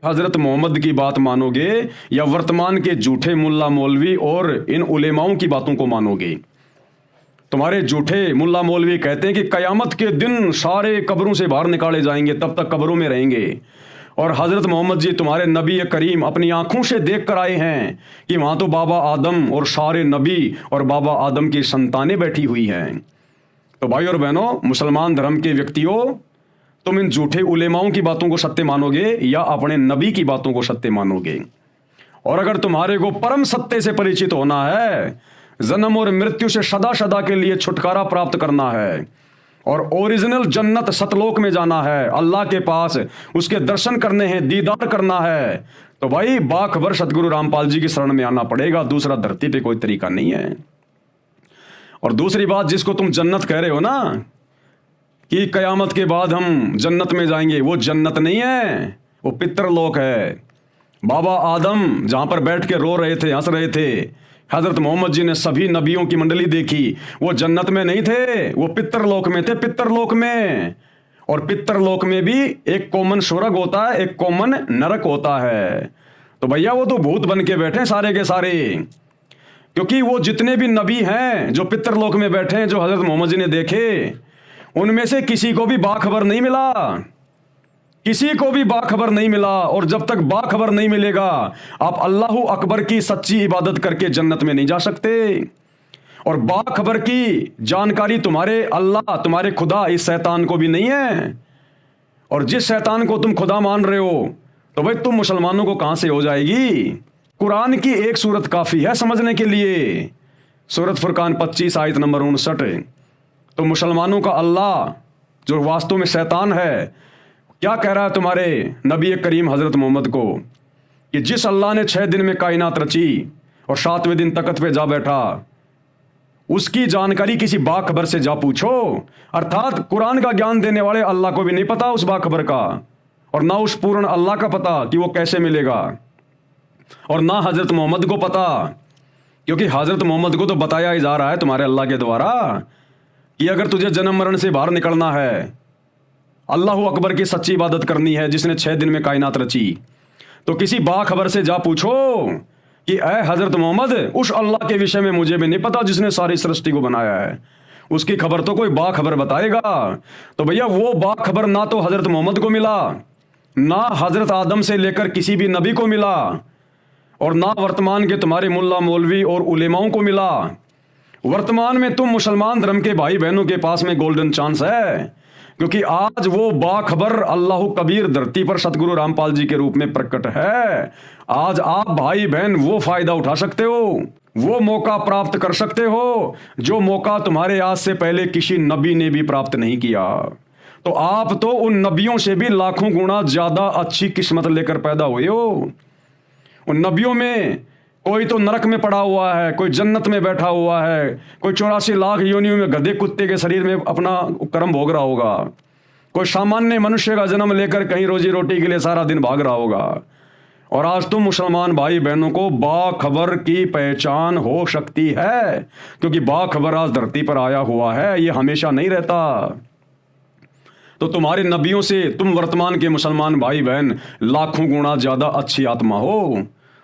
हजरत मोहम्मद की बात मानोगे या वर्तमान के झूठे मुल्ला मौलवी और इन उलेमाओं की बातों को मानोगे? तुम्हारे झूठे मुल्ला मौलवी कहते हैं कि कयामत के दिन सारे कब्रों से बाहर निकाले जाएंगे, तब तक कब्रों में रहेंगे। और हजरत मोहम्मद जी तुम्हारे नबी करीम अपनी आंखों से देख कर आए हैं कि वहां तो बाबा आदम और सारे नबी और बाबा आदम की संतानें बैठी हुई हैं। तो भाई और बहनों, मुसलमान धर्म के व्यक्तियों, तुम इन झूठे उलेमाओं की बातों को सत्य मानोगे या अपने नबी की बातों को सत्य मानोगे? और अगर तुम्हारे को परम सत्य से परिचित होना है, जन्म और मृत्यु से सदा सदा के लिए छुटकारा प्राप्त करना है और ओरिजिनल जन्नत सतलोक में जाना है, अल्लाह के पास उसके दर्शन करने हैं, दीदार करना है, तो भाई बाखबर सतगुरु रामपाल जी की शरण में आना पड़ेगा। दूसरा धरती पे कोई तरीका नहीं है। और दूसरी बात, जिसको तुम जन्नत कह रहे हो ना कि कयामत के बाद हम जन्नत में जाएंगे, वो जन्नत नहीं है, वो पितरलोक है। बाबा आदम जहां पर बैठ के रो रहे थे, हंस रहे थे, हजरत मोहम्मद जी ने सभी नबियों की मंडली देखी, वो जन्नत में नहीं थे, वो पितरलोक में थे, पितरलोक में। और पितरलोक में भी एक कॉमन स्वर्ग होता है, एक कॉमन नरक होता है। तो भैया वो तो भूत बन के बैठे सारे के सारे, क्योंकि वो जितने भी नबी हैं जो पितरलोक में बैठे हैं, जो हजरत मोहम्मद जी ने देखे, उनमें से किसी को भी बाखबर नहीं मिला, किसी को भी बाखबर नहीं मिला। और जब तक बाखबर नहीं मिलेगा, आप अल्लाह अकबर की सच्ची इबादत करके जन्नत में नहीं जा सकते। और बाखबर की जानकारी तुम्हारे अल्लाह, तुम्हारे खुदा, इस शैतान को भी नहीं है। और जिस शैतान को तुम खुदा मान रहे हो, तो भाई तुम मुसलमानों को कहां से हो जाएगी? कुरान की एक सूरत काफी है समझने के लिए, सूरत फुरकान 25 आयत नंबर 59। तो मुसलमानों का अल्लाह जो वास्तव में शैतान है, क्या कह रहा है तुम्हारे नबी करीम हजरत मोहम्मद को कि जिस अल्लाह ने 6 दिन में कायनात रची और 7वें दिन तख्त पे जा बैठा, उसकी जानकारी किसी बाखबर से जा पूछो। अर्थात कुरान का ज्ञान देने वाले अल्लाह को भी नहीं पता उस बाखबर का, और ना उस पूर्ण अल्लाह का पता कि वो कैसे मिलेगा, और ना हजरत मोहम्मद को पता, क्योंकि हजरत मोहम्मद को तो बताया ही जा रहा है तुम्हारे अल्लाह के द्वारा कि अगर तुझे जन्म मरण से बाहर निकलना है, अल्लाह अकबर की सच्ची इबादत करनी है जिसने 6 दिन में कायनात रची, तो किसी बाखबर से जा पूछो कि ऐ हजरत मोहम्मद, उस अल्लाह के विषय में मुझे भी नहीं पता जिसने सारी सृष्टि को बनाया है, उसकी खबर तो कोई बाखबर बताएगा। तो भैया वो बाखबर ना तो हजरत मोहम्मद को मिला, ना हजरत आदम से लेकर किसी भी नबी को मिला, और ना वर्तमान के तुम्हारे मुल्ला मौलवी और उलेमाओं को मिला। वर्तमान में तुम मुसलमान धर्म के भाई बहनों के पास में गोल्डन चांस है, क्योंकि आज वो बाखबर अल्लाह कबीर धरती पर सतगुरु रामपाल जी के रूप में प्रकट है। आज आप भाई बहन वो फायदा उठा सकते हो, वो मौका प्राप्त कर सकते हो जो मौका तुम्हारे आज से पहले किसी नबी ने भी प्राप्त नहीं किया। तो आप तो उन नबियों से भी लाखों गुना ज्यादा अच्छी किस्मत लेकर पैदा हुए हो। उन नबियों में कोई तो नरक में पड़ा हुआ है, कोई जन्नत में बैठा हुआ है, कोई 84 लाख योनियों में गधे कुत्ते के शरीर में अपना कर्म भोग रहा होगा, कोई सामान्य मनुष्य का जन्म लेकर कहीं रोजी रोटी के लिए सारा दिन भाग रहा होगा। और आज तुम मुसलमान भाई बहनों को बाखबर की पहचान हो सकती है, क्योंकि बाखबर आज धरती पर आया हुआ है, ये हमेशा नहीं रहता। तो तुम्हारे नबियों से तुम वर्तमान के मुसलमान भाई बहन लाखों गुना ज्यादा अच्छी आत्मा हो।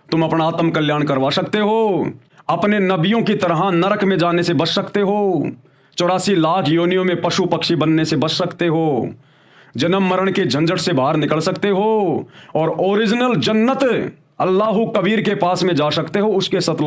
तुम अपना आत्म कल्याण करवा सकते हो, अपने नबियों की तरह नरक में जाने से बच सकते हो, 84 लाख योनियों में पशु पक्षी बनने से बच सकते हो, जन्म मरण के झंझट से बाहर निकल सकते हो, और ओरिजिनल जन्नत अल्लाह कबीर के पास में जा सकते हो, उसके सतलोक